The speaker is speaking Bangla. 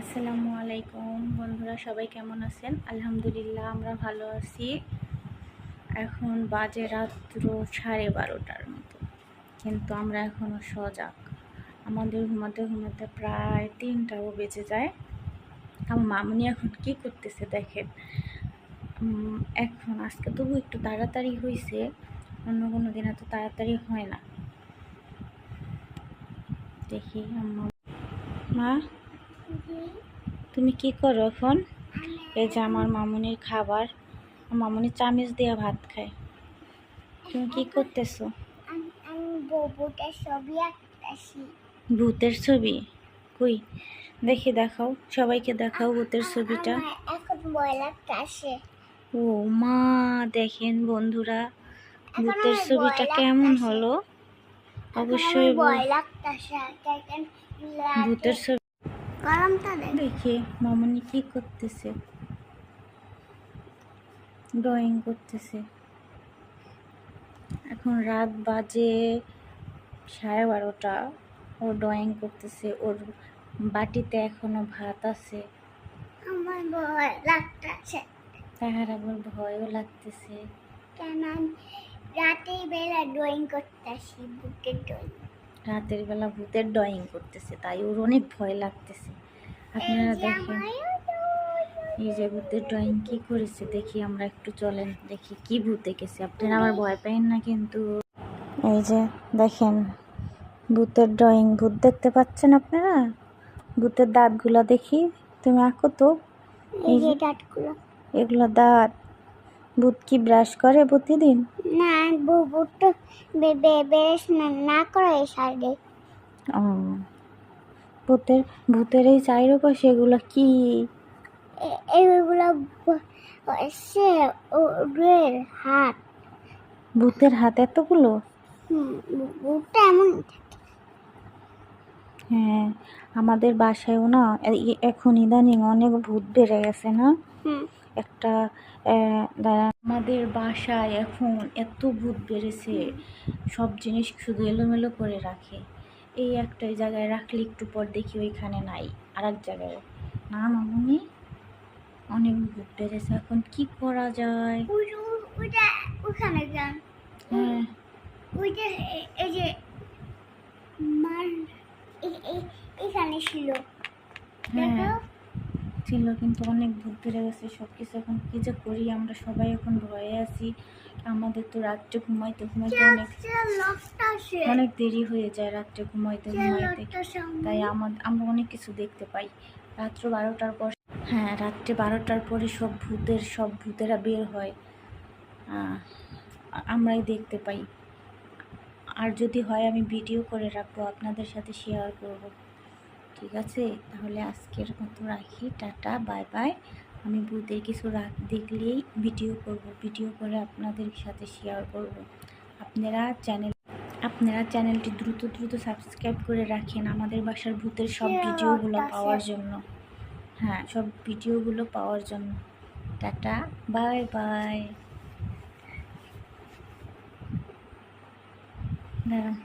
আসসালামু আলাইকুম বন্ধুরা, সবাই কেমন আছেন? আলহামদুলিল্লাহ, আমরা ভালো আছি। এখন বাজে রাত্র 12:30টার মতো, কিন্তু আমরা এখনও সজাগ। আমাদের ঘুমাতে ঘুমাতে প্রায় 3টাও বেজে যায়। আমার মামুনি এখন কি করতেছে দেখেন। এখন আজকে তবু একটু তাড়াতাড়ি হয়েছে, অন্য কোনো দিন এত তাড়াতাড়ি হয় না। দেখি আম্মা, মা তুমি কি করো এখন? এই যে আমার মামুনির খাবার, মামুনি চামচ দিয়ে ভাত খায়। তুমি কি করতেছো? ভূতের ছবি কই দেখি, দেখাও, সবাইকে দেখাও ভূতের ছবিটা। ও মা, দেখেন বন্ধুরা ভূতের ছবিটা কেমন হলো অবশ্যই ভূতের ছবি দেখি মামুনি কি করতেছে, ড্রয়িং করতেছে। এখন রাত বাজে 12:30, ও ড্রয়িং করতেছে। ওর বাটিতে এখনো ভাত আছে। আমার ভয় লাগতেছে। তাহার আবার ভয়ও লাগতেছে। কেন রাতের বেলা ড্রয়িং করতেছি, বুকের ড্রয়িং। রাতের বেলা ভূতের ড্রয়িং করতেছে, তাই ওর অনেক ভয় লাগতেছে। আপনারা দেখেন এই যে ভূতের ড্রয়িং কি করেছে, দেখি আমরা একটু চলেন দেখি কি ভূত এঁকেছে। আপনারা আমার ভয় পাইন না কিন্তু। এই যে দেখেন ভূতের ড্রয়িং, ভূত দেখতে পাচ্ছেন আপনারা? ভূতের দাঁতগুলো দেখি, তুমি আঁকো তো। এই যে দাঁতগুলো, এগুলো দাঁত। ভূত কি ব্রাশ করে প্রতিদিন? না, ভূত তো বেশ না করে সাইডে। ও, ভূতের এই চাইরো পাশে এগুলো কি? এইগুলো সে ওদের হাত। ভূতের হাত এতগুলো? ভূতটা এমন। হ্যাঁ, আমাদের বাসায়ও না এখন ইদানিং অনেক ভূত বেড়ে গেছে না। একটা আমাদের বাসায় এখন এত ভূত বেড়েছে, সব জিনিস শুধু এলোমেলো করে রাখে। এই একটা জায়গায় রাখলে একটু পর দেখি ওইখানে নাই, আর এক জায়গায় না। মামুনি অনেক ভূত বেড়েছে, এখন কি করা যায়? ওখানে যান। হ্যাঁ, ওই যে এই যে মার এখানে ছিল। হ্যাঁ ছিল, কিন্তু অনেক ভূত বেড়ে গেছে। সব কিছু এখন কি যে করি, আমরা সবাই এখন ভয়ে আছি। আমাদের তো রাত্রে ঘুমাইতে অনেক দেরি হয়ে যায়, রাত্রে ঘুমাইতে তাই আমরা অনেক কিছু দেখতে পাই রাত্র 12টার পর। হ্যাঁ, রাত্রে 12টার পরে সব ভূতেরা বের হয়, আমরাই দেখতে পাই। আর যদি হয় আমি ভিডিও করে রাখবো, আপনাদের সাথে শেয়ার করব। ঠিক আছে, তাহলে আজকের মতো রাখি। Tata, bye bye. আমি ভূতের কিছু দেখলেই ভিডিও করে আপনাদের সাথে শেয়ার করব। আপনারা চ্যানেলটি দ্রুত সাবস্ক্রাইব করে রাখেন আমাদের বাসার ভূতের সব ভিডিওগুলো পাওয়ার জন্য। হ্যাঁ, সব ভিডিওগুলো পাওয়ার জন্য। Tata, bye bye. দাঁড়ান।